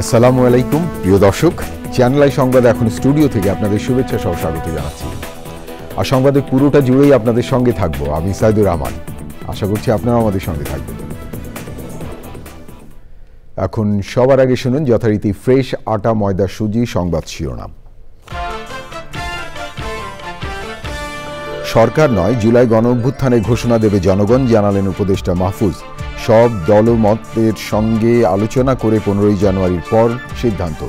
আসসালামু আলাইকুম প্রিয় দর্শক, চ্যানেল আই সংবাদ এখন স্টুডিও থেকে আপনাদের শুভেচ্ছা সহ স্বাগত জানাচ্ছি। আর সংবাদের পুরোটা জুড়েই আপনাদের সঙ্গে থাকবো আমি সাইদুর রহমান। আশা করছি আপনারা আমাদের সঙ্গে থাকবেন। এখন সবার আগে শুনুন যথারীতি ফ্রেশ আটা ময়দা সুজি সংবাদ শিরোনাম। সরকার নয়, জুলাই গণঅভ্যুত্থানের ঘোষণা দেবে জনগণ, জানালেন উপদেষ্টা মাহফুজ। সব দলমতের সঙ্গে আলোচনা করে 15 জানুয়ারির পর সিদ্ধান্ত।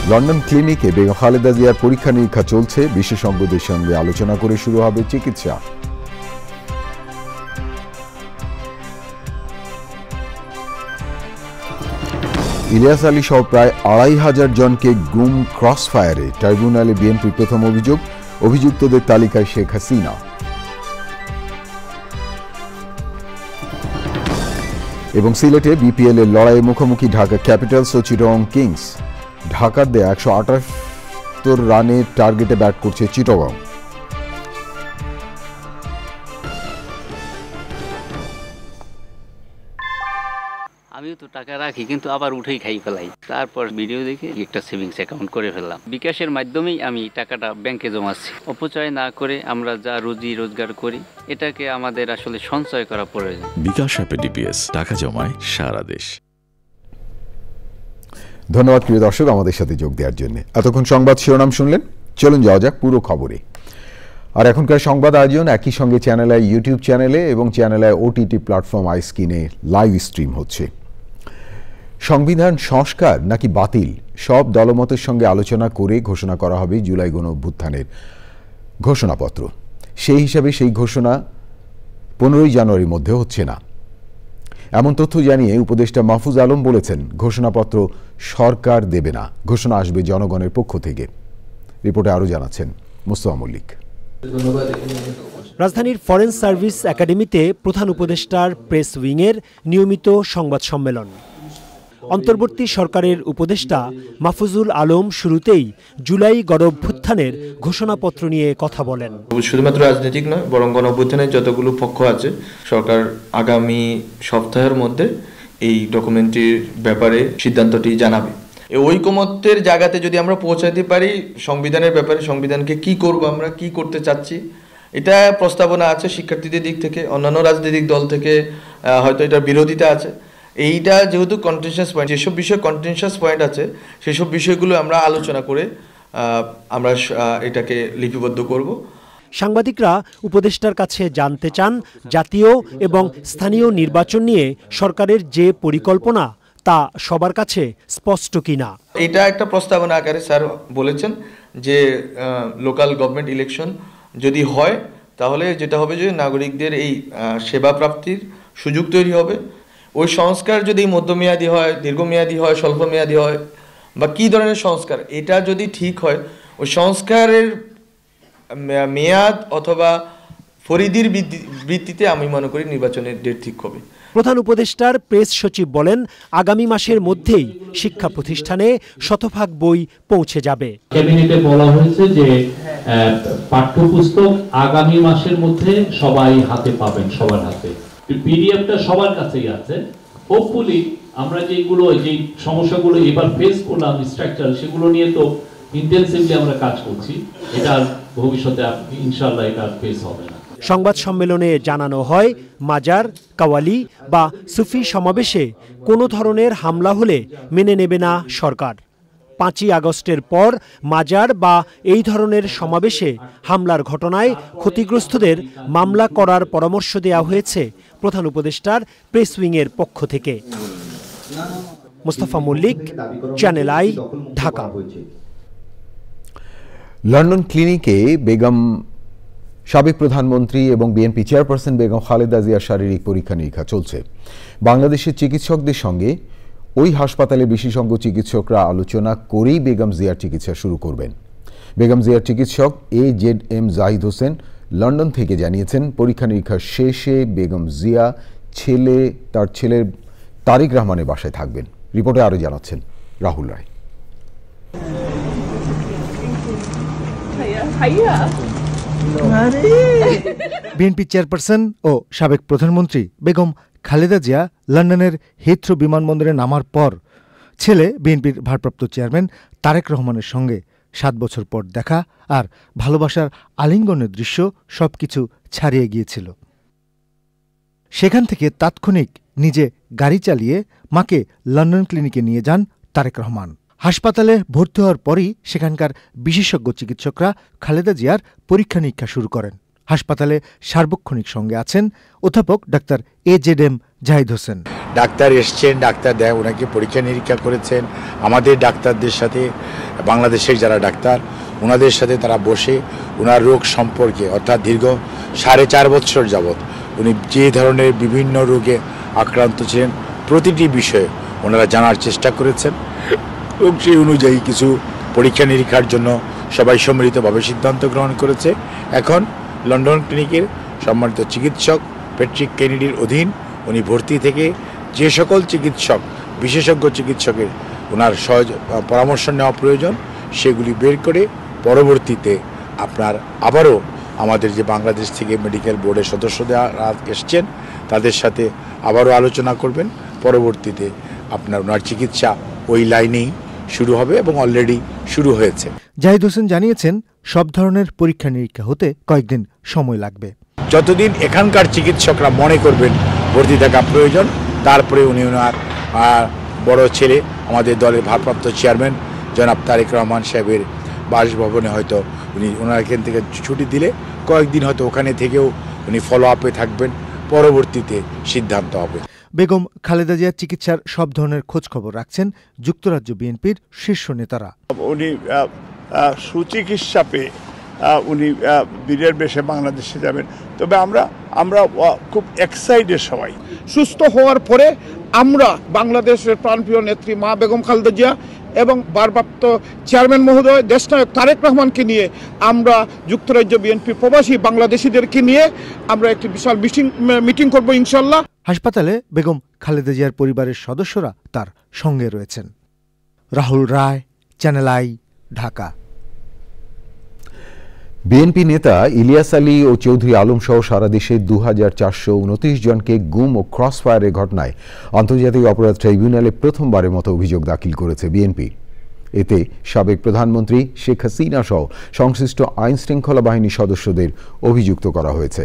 লন্ডন ক্লিনিকে বেগম খালেদা জিয়ার পরীক্ষা নিরীক্ষা চলছে, বিশেষজ্ঞদের সঙ্গে আলোচনা করে শুরু হবে চিকিৎসা। ইলিয়াস আলী সহ প্রায় 2500 জনকে গুম ক্রসফায়ারে, ট্রাইব্যুনালে বিএনপির প্রথম অভিযোগ, অভিযুক্তদের তালিকায় শেখ হাসিনা। এবং সিলেটে বিপিএল এর লড়াইয়ে মুখোমুখি ঢাকা ক্যাপিটালস ও চিটাগং কিংস। ঢাকার দেয়া 178 রানের টার্গেটে ব্যাট করছে চিটাগং। আমিও তো টাকা রাখি, কিন্তু আবার উঠেই খাই ফেলাই। তারপর ভিডিও দেখে একটা সেভিংস অ্যাকাউন্ট করে ফেললাম। বিকাশের মাধ্যমেই আমি টাকাটা ব্যাংকে জমাচ্ছি। অপচয় না করে আমরা যা রুজি রোজগার করি, এটাকে আমাদের আসলে সঞ্চয় করা প্রয়োজন। বিকাশ অ্যাপে ডিপিএস, টাকা জমায় সারা দেশ। ধন্যবাদ প্রিয় দর্শক আমাদের সাথে যোগ দেওয়ার জন্য। এতক্ষণ সংবাদ শিরোনাম শুনলেন, চলুন যাওয়া যাক পুরো খবরে। আর এখনকার সংবাদ আয়োজন একই সঙ্গে চ্যানেল আই ইউটিউব চ্যানেলে এবং চ্যানেল আই ওটিটি প্ল্যাটফর্ম আইস্ক্রিনে লাইভ স্ট্রিম হচ্ছে। সংবিধান সংস্কার নাকি বাতিল, সব দলমতের সঙ্গে আলোচনা করে ঘোষণা করা হবে জুলাই গণঅভ্যুত্থানের ঘোষণাপত্র। সেই হিসাবে সেই ঘোষণা 15 জানুয়ারির মধ্যে হচ্ছে না, এমন তথ্য জানিয়ে উপদেষ্টা মাহফুজ আলম বলেছেন, ঘোষণাপত্র সরকার দেবে না, ঘোষণা আসবে জনগণের পক্ষ থেকে। রিপোর্টে আরও জানাচ্ছেন মুস্তফা মল্লিক। রাজধানীর ফরেন সার্ভিস একাডেমিতে প্রধান উপদেষ্টার প্রেস উইংয়ের নিয়মিত সংবাদ সম্মেলন। অন্তর্বর্তী সরকারের উপদেষ্টা মাহফুজুল আলম শুরুতেই জুলাই গণঅভ্যুত্থানের ঘোষণাপত্র নিয়ে কথা বলেন। শুধুমাত্র রাজনৈতিক নয়, বরং গণঅভ্যুত্থানের যতগুলো পক্ষ আছে, সরকার আগামী সপ্তাহের মধ্যে এই ডকুমেন্টটির ব্যাপারে সিদ্ধান্তটি জানাবে। এই ঐকমত্যের জায়গাতে যদি আমরা পৌঁছাতে পারি, সংবিধানের ব্যাপারে সংবিধানকে কি করব, আমরা কি করতে চাচ্ছি, এটা প্রস্তাবনা আছে শিক্ষার্থীদের দিক থেকে, অন্যান্য রাজনৈতিক দল থেকে হয়তো এটার বিরোধিতা আছে। এইটা যেহেতু কন্টেনশাস পয়েন্ট, যেসব বিষয় কন্টেনশাস পয়েন্ট আছে সেসব বিষয়গুলো আমরা আলোচনা করে আমরা এটাকে লিপিবদ্ধ করব। সাংবাদিকরা উপদেষ্টার কাছে জানতে চান, জাতীয় এবং স্থানীয় নির্বাচন নিয়ে সরকারের যে পরিকল্পনা তা সবার কাছে স্পষ্ট কিনা। এটা একটা প্রস্তাবনা আকারে স্যার বলেছেন যে লোকাল গভর্নমেন্ট ইলেকশন যদি হয়, তাহলে যেটা হবে যে নাগরিকদের এই সেবা প্রাপ্তির সুযোগ তৈরি হবে। ওই সংস্কার যদি মধ্যমেয়াদী হয়, দীর্ঘমেয়াদী হয়, স্বল্পমেয়াদী হয়, বা কী ধরনের সংস্কার, এটা যদি ঠিক হয়, ওই সংস্কারের মেয়াদ অথবা পরিধির ভিত্তিতে আমি মনে করি নির্বাচনের ডেট ঠিক হবে। প্রধান উপদেষ্টার প্রেস সচিব বলেন, আগামী মাসের মধ্যেই শিক্ষা প্রতিষ্ঠানে শতভাগ বই পৌঁছে যাবে। ক্যাবিনেটে বলা হয়েছে যে পাঠ্যপুস্তক আগামী মাসের মধ্যে সবাই হাতে পাবেন, সবার হাতে। পিডিএফটা সবার কাছেই আছে। হোপফুলি আমরা যে সমস্যাগুলো এবার ফেস করলাম স্ট্রাকচার, সেগুলো নিয়ে তো ইন্টেনসিভলি আমরা কাজ করছি। এটা ভবিষ্যতে ইনশাআল্লাহ এটা ফেস হবে না। সংবাদ সম্মেলনে জানানো হয়, মাজার, কাওয়ালি বা সুফি সমাবেশে কোনো ধরনের হামলা হলে মেনে নেবে না সরকার। 5ই আগস্টের পর মাজার বা এই ধরনের সমাবেশে হামলার ঘটনায় ক্ষতিগ্রস্তদের মামলা করার পরামর্শ দেওয়া হয়েছে প্রধান উপদেষ্টার প্রেস উইংয়ের পক্ষ থেকে। Mustafa Mallik, channel I, Dhaka. London ক্লিনিকে সাবেক প্রধানমন্ত্রী এবং বিএনপি চেয়ারপারসন বেগম খালেদা জিয়ার শারীরিক পরীক্ষা নিরীক্ষা চলছে। বাংলাদেশের চিকিৎসকদের সঙ্গে ওই হাসপাতালে বিশেষজ্ঞ চিকিৎসকরা আলোচনা করেই বেগম জিয়ার চিকিৎসা শুরু করবেন। বেগম জিয়ার চিকিৎসক AZM জাহিদ হোসেন লন্ডন থেকে জানিয়েছেন, পরীক্ষা নিরীক্ষা শেষে বেগম জিয়া তার ছেলের তারিক রহমানের বাসায় থাকবেন। রিপোর্টে আরও জানাচ্ছেন রাহুল রায়। বিএনপি চেয়ারপারসন ও সাবেক প্রধানমন্ত্রী বেগম খালেদা জিয়া লন্ডনের হিথ্রো বিমানবন্দরে নামার পর ছেলে বিএনপির ভারপ্রাপ্ত চেয়ারম্যান তারেক রহমানের সঙ্গে ৭ বছর পর দেখা আর ভালোবাসার আলিঙ্গনের দৃশ্য সবকিছু ছাড়িয়ে গিয়েছিল। সেখান থেকে তাৎক্ষণিক নিজে গাড়ি চালিয়ে মাকে লন্ডন ক্লিনিকে নিয়ে যান তারেক রহমান। হাসপাতালে ভর্তি হওয়ার পরই সেখানকার বিশেষজ্ঞ চিকিৎসকরা খালেদা জিয়ার পরীক্ষা নিরীক্ষা শুরু করেন। হাসপাতালে সার্বক্ষণিক সঙ্গে আছেন অধ্যাপক doctor AZM Zahid Hossain. Doctor এসছেন, ডাক্তার দেয় ওনাকে পরীক্ষা নিরীক্ষা করেছেন। আমাদের ডাক্তারদের সাথে, বাংলাদেশের যারা ডাক্তার ওনাদের সাথে তারা বসে ওনার রোগ সম্পর্কে, অর্থাৎ দীর্ঘ 4.5 বছর যাবৎ উনি যে ধরনের বিভিন্ন রোগে আক্রান্ত ছিলেন প্রতিটি বিষয়ে ওনারা জানার চেষ্টা করেছেন এবং সেই অনুযায়ী কিছু পরীক্ষা নিরীক্ষার জন্য সবাই সম্মিলিতভাবে সিদ্ধান্ত গ্রহণ করেছে। এখন লন্ডন ক্লিনিকের সম্মানিত চিকিৎসক প্যাট্রিক কেনেডির অধীন উনি ভর্তি থেকে যে সকল চিকিৎসক, বিশেষজ্ঞ চিকিৎসকের ওনার পরামর্শ নেওয়া প্রয়োজন সেগুলি বের করে পরবর্তীতে আপনার আবারও আমাদের যে বাংলাদেশ থেকে মেডিকেল বোর্ডের সদস্যরা এসছেন তাদের সাথে আবারও আলোচনা করবেন। পরবর্তীতে আপনার ওনার চিকিৎসা ওই লাইনেই শুরু হবে এবং অলরেডি শুরু হয়েছে। জাহিদ হোসেন জানিয়েছেন সব ধরনের পরীক্ষা নিরীক্ষা হতে কয়েকদিন সময় লাগবে। যতদিন এখানকার চিকিৎসকরা মনে করবেন ভর্তি থাকা প্রয়োজন, তারপরে উনি ওনার বড় ছেলে আমাদের দলের ভারপ্রাপ্ত চেয়ারম্যান জনাব তারেক রহমান সাহেবের বাসভবনে হয়তো উনি ওনার এখান থেকে ছুটি দিলে কয়েকদিন হয়তো ওখানে থেকেও উনি ফলো আপে থাকবেন, পরবর্তীতে সিদ্ধান্ত হবে। বেগম খালেদা জিয়ার চিকিৎসার সব ধরনের খোঁজখবর রাখছেন যুক্তরাজ্য বিএনপির শীর্ষ নেতারা। উনি সুচিকিৎসা পেয়ে উনি বীরের বেশে বাংলাদেশে যাবেন। তবে আমরা খুব এক্সাইটেড সবাই। সুস্থ হওয়ার পরে আমরা বাংলাদেশের প্রাণপ্রিয় নেত্রী মা বেগম খালেদা জিয়া এবং ভারপ্রাপ্ত চেয়ারম্যান মহোদয় দেশনায়ক তারেক রহমানকে নিয়ে আমরা যুক্তরাজ্য বিএনপি প্রবাসী বাংলাদেশিদেরকে নিয়ে আমরা একটি বিশাল মিটিং করব ইনশাল্লাহ। হাসপাতালে বেগম খালেদা জিয়ার পরিবারের সদস্যরা তার সঙ্গে রয়েছেন। রাহুল রায়, চ্যানেল আই, ঢাকা। বিএনপি নেতা ইলিয়াস আলী ও চৌধুরী আলম সহ সারা দেশে 2429 জনকে গুম ও ক্রসফায়ারের ঘটনায় আন্তর্জাতিক অপরাধ ট্রাইব্যুনালে প্রথমবারের মতো অভিযোগ দাখিল করেছে বিএনপি। এতে সাবেক প্রধানমন্ত্রী শেখ হাসিনা সহ সংশ্লিষ্ট আইন শৃঙ্খলা বাহিনীর সদস্যদের অভিযুক্ত করা হয়েছে।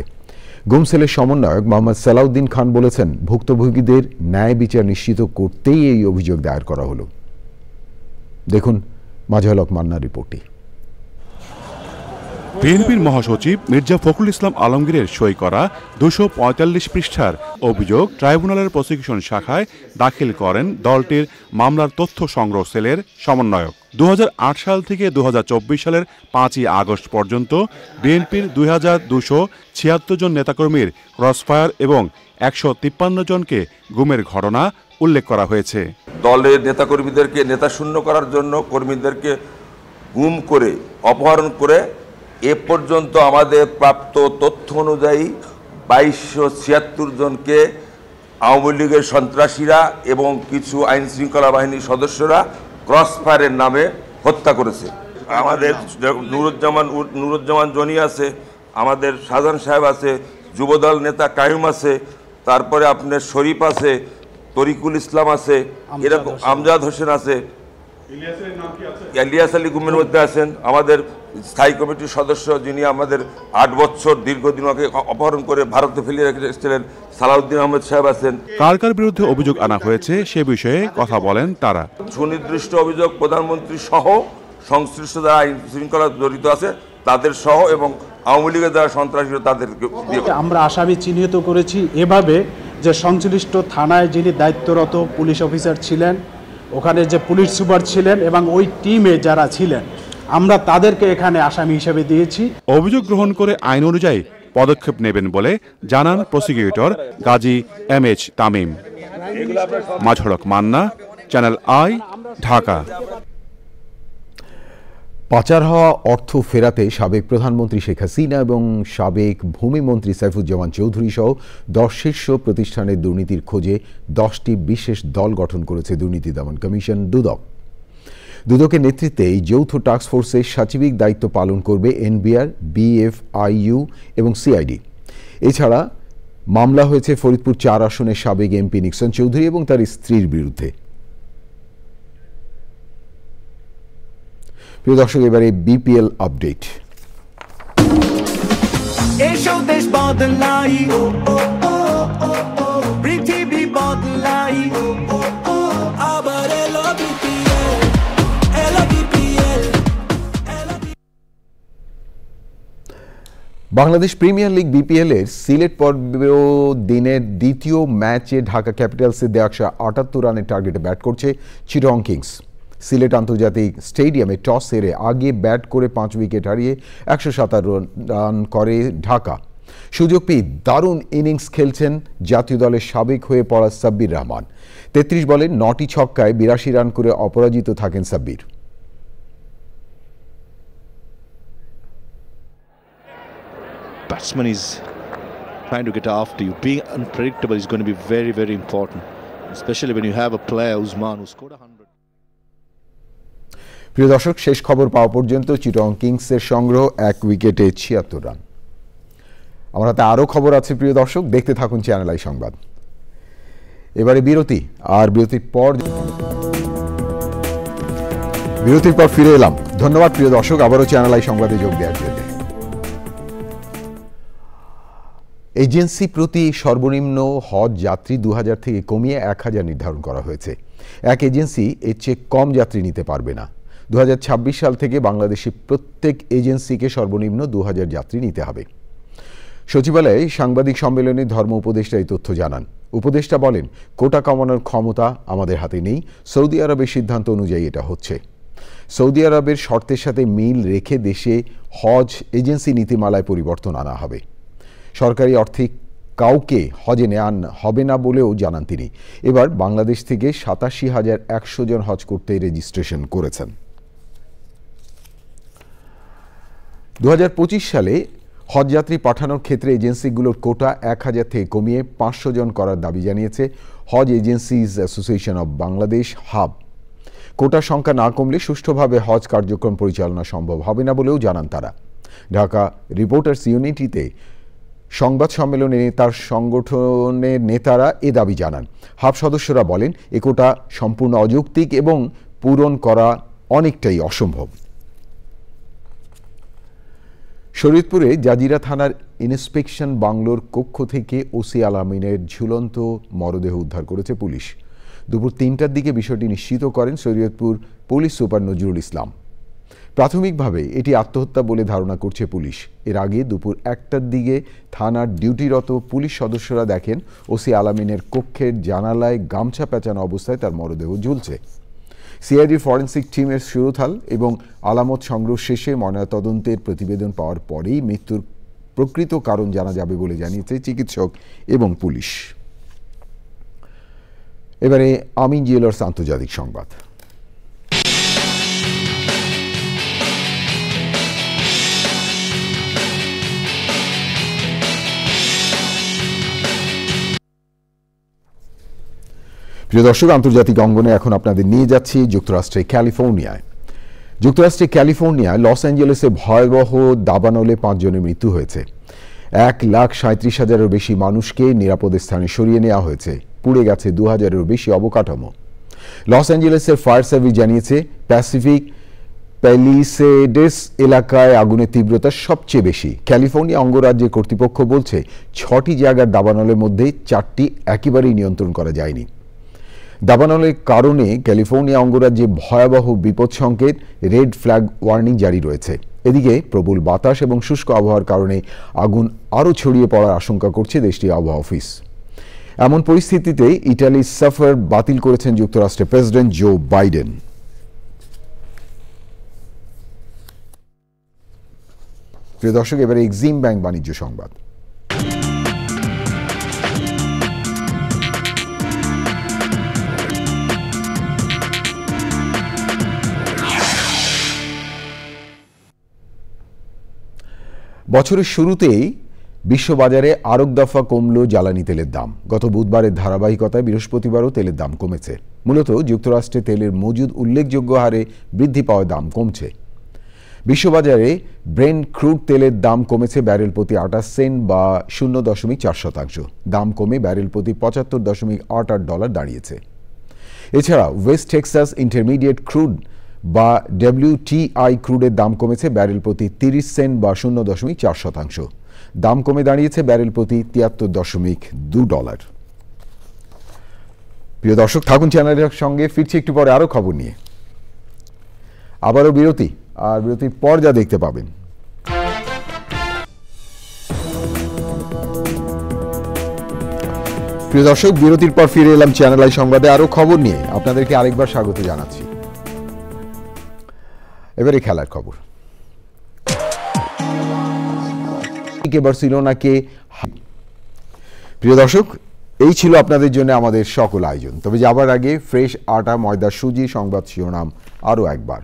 গুম সেলের সমন্বয়ক মোহাম্মদ সালাউদ্দিন খান বলেছেন, ভুক্তভোগীদের ন্যায় বিচার নিশ্চিত করতেই এই অভিযোগ দায়ের করা হলো। দেখুন মাজহার হক মান্নার রিপোর্টটি। বিএনপির মহাসচিব মির্জা ফখরুল ইসলাম আলমগীরের সই করা 245 পৃষ্ঠার অভিযোগ ট্রাইব্যুনালের প্রসিকিউশন শাখায় দাখিল করেন দলটির মামলার তথ্য সংগ্রহ সেলের সমন্বয়ক। 2008 সাল থেকে 2024 সালের 5ই আগস্ট পর্যন্ত বিএনপির 2276 জন নেতাকর্মীর ক্রসফায়ার এবং 153 জনকে গুমের ঘটনা উল্লেখ করা হয়েছে। দলের নেতাকর্মীদেরকে নেতাশূন্য করার জন্য কর্মীদেরকে গুম করে অপহরণ করে এ পর্যন্ত আমাদের প্রাপ্ত তথ্য অনুযায়ী 2276 জনকে আওয়ামী লীগের সন্ত্রাসীরা এবং কিছু আইন শৃঙ্খলা বাহিনীর সদস্যরা ক্রসফায়ারের নামে হত্যা করেছে। আমাদের নুরুজ্জামান জনি আছে, আমাদের শাহজাহান সাহেব আছে, যুবদল নেতা কায়ুম আছে, তারপরে আপনার শরীফ আছে, তরিকুল ইসলাম আছে, এরকম আমজাদ হোসেন আছে, ইলিয়াস আলী গুমের মধ্যে আছেন। আমাদের স্থায়ী কমিটির সদস্য যিনি আমাদের 8 বছর দীর্ঘদিন আগে অপহরণ করে ভারতে ফেলিয়ে রেখেছিলেন সালাউদ্দিন আহমেদ সাহেব আছেন। কার কার বিরুদ্ধে অভিযোগ আনা হয়েছে সে বিষয়ে কথা বলেন তারা। সুনির্দিষ্ট অভিযোগ প্রধানমন্ত্রী সহ সংশ্লিষ্ট যারা আইন শৃঙ্খলা জড়িত আছে তাদের সহ এবং আওয়ামী লীগের যারা সন্ত্রাসী তাদেরকে আমরা আসামি চিহ্নিত করেছি এভাবে যে সংশ্লিষ্ট থানায় যিনি দায়িত্বরত পুলিশ অফিসার ছিলেন, ওখানে যে পুলিশ সুপার ছিলেন এবং ওই টিমে যারা ছিলেন আমরা তাদেরকে এখানে আসামি হিসেবে দিয়েছি। অভিযোগ গ্রহণ করে আইন অনুযায়ী পদক্ষেপ নেবেন বলে জানান prosecutor Gazi MH Tamim. Mazhar Haque Manna, channel I, Dhaka. পাচার হওয়া অর্থ ফেরাতে সাবেক প্রধানমন্ত্রী শেখ হাসিনা এবং সাবেক ভূমিমন্ত্রী সাইফুজ্জামান চৌধুরী সহ 10 শীর্ষ প্রতিষ্ঠানের দুর্নীতির খোঁজে 10টি বিশেষ দল গঠন করেছে দুর্নীতি দমন কমিশন দুদক। দুদকের নেতৃত্বে এই যৌথ টাস্কফোর্সের সচিবিক দায়িত্ব পালন করবে এনবিআর, বিএফআইইউ এবং সিআইডি। এছাড়া মামলা হয়েছে ফরিদপুর 4 আসনের সাবেক এমপি নিক্সন চৌধুরী এবং তার স্ত্রীর বিরুদ্ধে। প্রিয় দর্শক, এবারে BPL update. Bangladesh premier league BPL এর সিলেট পর্ব দিনের দ্বিতীয় ম্যাচে ঢাকা ক্যাপিটালসের 178 রানের টার্গেটে ব্যাট করছে চিটাগং কিংস। সিলেট আন্তর্জাতিক স্টেডিয়ামে টস হেরে আগে ব্যাট করে 5 উইকেট হারিয়ে 157 রান করে ঢাকা। সুযোগ পেয়ে দারুণ ইনিংস খেলছেন জাতীয় দলের সাবেক হয়ে পড়া সাব্বির রহমান। 33 বলে 9টি ছক্কায় 82 রান করে অপরাজিত থাকেন Sabbir. Batsman is trying to get after you. Being unpredictable is going to be very, very important, especially when you have a player, Usman, who scored 100. প্রিয় দর্শক, শেষ খবর পাওয়া পর্যন্ত চিটাগং কিংসের সংগ্রহ 1 উইকেটে 76 রান। আমার হাতে আরও খবর আছে প্রিয় দর্শক, দেখতে থাকুন চ্যানেল আই সংবাদ। এবারে বিরতি, আর বিরতির পর ফিরে এলাম। ধন্যবাদ প্রিয় দর্শক আবারও চ্যানেল আই সংবাদে যোগ দেওয়ার জন্য। এজেন্সি প্রতি সর্বনিম্ন হজ যাত্রী 2000 থেকে কমিয়ে 1000 নির্ধারণ করা হয়েছে। এক এজেন্সি এর চেয়ে কম যাত্রী নিতে পারবে না। 2026 সাল থেকে বাংলাদেশে প্রত্যেক এজেন্সিকে সর্বনিম্ন 2000 যাত্রী নিতে হবে। সচিবালয়ে সাংবাদিক সম্মেলনে ধর্ম উপদেষ্টা এই তথ্য জানান। উপদেষ্টা বলেন, কোটা কমানোর ক্ষমতা আমাদের হাতে নেই, সৌদি আরবের সিদ্ধান্ত অনুযায়ী এটা হচ্ছে। সৌদি আরবের শর্তের সাথে মিল রেখে দেশে হজ এজেন্সি নীতিমালায় পরিবর্তন আনা হবে। সরকারি অর্থে কাউকে হজে নেওয়া হবে না বলেও জানান তিনি। এবার বাংলাদেশ থেকে 87,100 জন হজ করতে রেজিস্ট্রেশন করেছেন। 2025 সালে হজযাত্রী পাঠানোর ক্ষেত্রে এজেন্সিগুলোর কোটা 1000 থেকে কমিয়ে 500 জন করার দাবি জানিয়েছে Hajj agencies association of Bangladesh HAAB. কোটার সংখ্যা না কমলে সুষ্ঠুভাবে হজ কার্যক্রম পরিচালনা সম্ভব হবে না বলেও জানান তারা। ঢাকা রিপোর্টার্স ইউনিটিতে সংবাদ সম্মেলনে তার সংগঠনের নেতারা এ দাবি জানান। হাব সদস্যরা বলেন, এ কোটা সম্পূর্ণ অযৌক্তিক এবং পূরণ করা অনেকটাই অসম্ভব। শরীয়তপুরে জাজিরা থানার ইন্সপেকশন বাংলোর কক্ষ থেকে ওসি আলামিনের ঝুলন্ত মরদেহ উদ্ধার করেছে পুলিশ। দুপুর 3টার দিকে বিষয়টি নিশ্চিত করেন শরীয়তপুর পুলিশ সুপার নজরুল ইসলাম। প্রাথমিকভাবে এটি আত্মহত্যা বলে ধারণা করছে পুলিশ। এর আগে দুপুর 1টার দিকে থানার ডিউটিরত পুলিশ সদস্যরা দেখেন ওসি আলামিনের কক্ষের জানালায় গামছা পেঁচানো অবস্থায় তার মরদেহ ঝুলছে। সিআইডির ফরেন্সিক টিমের সুরতাল এবং আলামত সংগ্রহ শেষে ময়নাতদন্তের প্রতিবেদন পাওয়ার পরেই মৃত্যুর প্রকৃত কারণ জানা যাবে বলে জানিয়েছে চিকিৎসক এবং পুলিশ। এবারে আমিন জুয়েলার্স আন্তর্জাতিক সংবাদ। প্রিয় দর্শক, আন্তর্জাতিক অঙ্গনে এখন আপনাদের নিয়ে যাচ্ছি যুক্তরাষ্ট্রের ক্যালিফোর্নিয়ায়। যুক্তরাষ্ট্রের ক্যালিফোর্নিয়ায় লস অ্যাঞ্জেলেসে ভয়াবহ দাবানলে 5 জনের মৃত্যু হয়েছে। 1,37,000-এরও বেশি মানুষকে নিরাপদ স্থানে সরিয়ে নেওয়া হয়েছে। পুড়ে গেছে 2000-এরও বেশি অবকাঠামো। লস অ্যাঞ্জেলেসের ফায়ার সার্ভিস জানিয়েছে প্যাসিফিক প্যালিসেডেস এলাকায় আগুনের তীব্রতা সবচেয়ে বেশি। ক্যালিফোর্নিয়া অঙ্গরাজ্যের কর্তৃপক্ষ বলছে 6টি জায়গার দাবানলের মধ্যে 4টি একেবারেই নিয়ন্ত্রণ করা যায়নি। দাবানলের কারণে ক্যালিফোর্নিয়া অঙ্গরাজ্যে ভয়াবহ বিপদ সংকেত রেড ফ্ল্যাগ ওয়ার্নিং জারি রয়েছে। এদিকে প্রবল বাতাস এবং শুষ্ক আবহাওয়ার কারণে আগুন আরও ছড়িয়ে পড়ার আশঙ্কা করছে দেশটির আবহাওয়া অফিস। এমন পরিস্থিতিতে ইটালির সফর বাতিল করেছেন যুক্তরাষ্ট্রের প্রেসিডেন্ট জো বাইডেন। প্রিয় দর্শক, এবারে এক্সিম ব্যাংক বাণিজ্য সংবাদ। বছরের শুরুতেই বিশ্ববাজারে আরেক দফা কমল জ্বালানি তেলের দাম। গত বুধবারের ধারাবাহিকতায় বৃহস্পতিবারও তেলের দাম কমেছে। মূলত যুক্তরাষ্ট্রে তেলের মজুদ উল্লেখযোগ্য হারে বৃদ্ধি পাওয়ায় দাম কমছে। বিশ্ববাজারে ব্রেন্ট ক্রুড তেলের দাম কমেছে ব্যারেল প্রতি 28 সেন্ট বা 0.4%। দাম কমে ব্যারেল প্রতি $75.88 দাঁড়িয়েছে। এছাড়া ওয়েস্ট টেক্সাস ইন্টারমিডিয়েট ক্রুড বা WTI ক্রুডের দাম কমেছে ব্যারেল প্রতি 30 সেন্ট বা 0.4%। দাম কমে দাঁড়িয়েছে ব্যারেল প্রতি $73.2। প্রিয় দর্শক, থাকুন চ্যানেলের সঙ্গে। ফিরছি একটু পরে আরও খবর নিয়ে। আবারও বিরতি, আর বিরতির পর যা দেখতে পাবেন। প্রিয় দর্শক, বিরতির পর ফিরে এলাম চ্যানেল আই সংবাদে আরও খবর নিয়ে। আপনাদেরকে আরেকবার স্বাগত জানাচ্ছি। এবারে খেলার খবর। বার্সেলোনাকে। প্রিয় দর্শক, এই ছিল আপনাদের জন্য আমাদের সকল আয়োজন। তবে যাবার আগে ফ্রেশ আটা ময়দা সুজি সংবাদ শিরোনাম আরও একবার।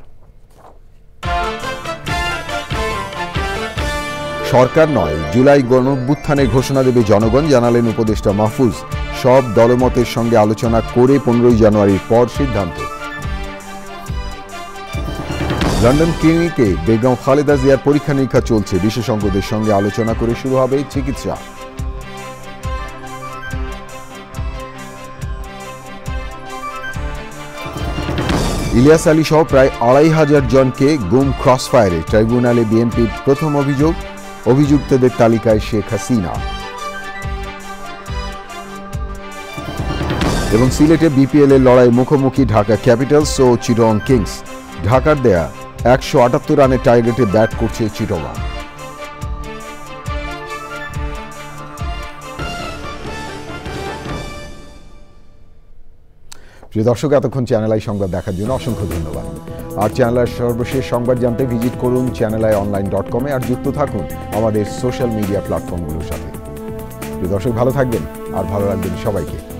সরকার নয়, জুলাই গণঅভ্যুত্থানের ঘোষণা দেবে জনগণ, জানালেন উপদেষ্টা মাহফুজ। সব দলমতের সঙ্গে আলোচনা করে 15 জানুয়ারির পর সিদ্ধান্ত। লন্ডন ক্লিনিকে বেগম খালেদা জিয়ার পরীক্ষা নিরীক্ষা চলছে। বিশেষজ্ঞদের সঙ্গে আলোচনা করে শুরু হবে চিকিৎসা। ইলিয়াস আলী সহ প্রায় 2500 জনকে গুম ক্রসফায়ারে। ট্রাইব্যুনালে বিএনপির প্রথম অভিযোগ। অভিযুক্তদের তালিকায় শেখ হাসিনা। এবং সিলেটে বিপিএল এর লড়াই মুখোমুখি ঢাকা ক্যাপিটালস ও চিটগং কিংস। ঢাকার দেয়া 178 রানের টার্গেটে ব্যাট করছে চিটগং। প্রিয় দর্শক, এতক্ষণ চ্যানেল আই সংবাদ দেখার জন্য অসংখ্য ধন্যবাদ। আর চ্যানেল আই সর্বশেষ সংবাদ জানতে ভিজিট করুন channelionline.com আর যুক্ত থাকুন আমাদের সোশ্যাল মিডিয়া প্ল্যাটফর্মগুলোর সাথে। প্রিয় দর্শক, ভালো থাকবেন আর ভালো রাখবেন সবাইকে।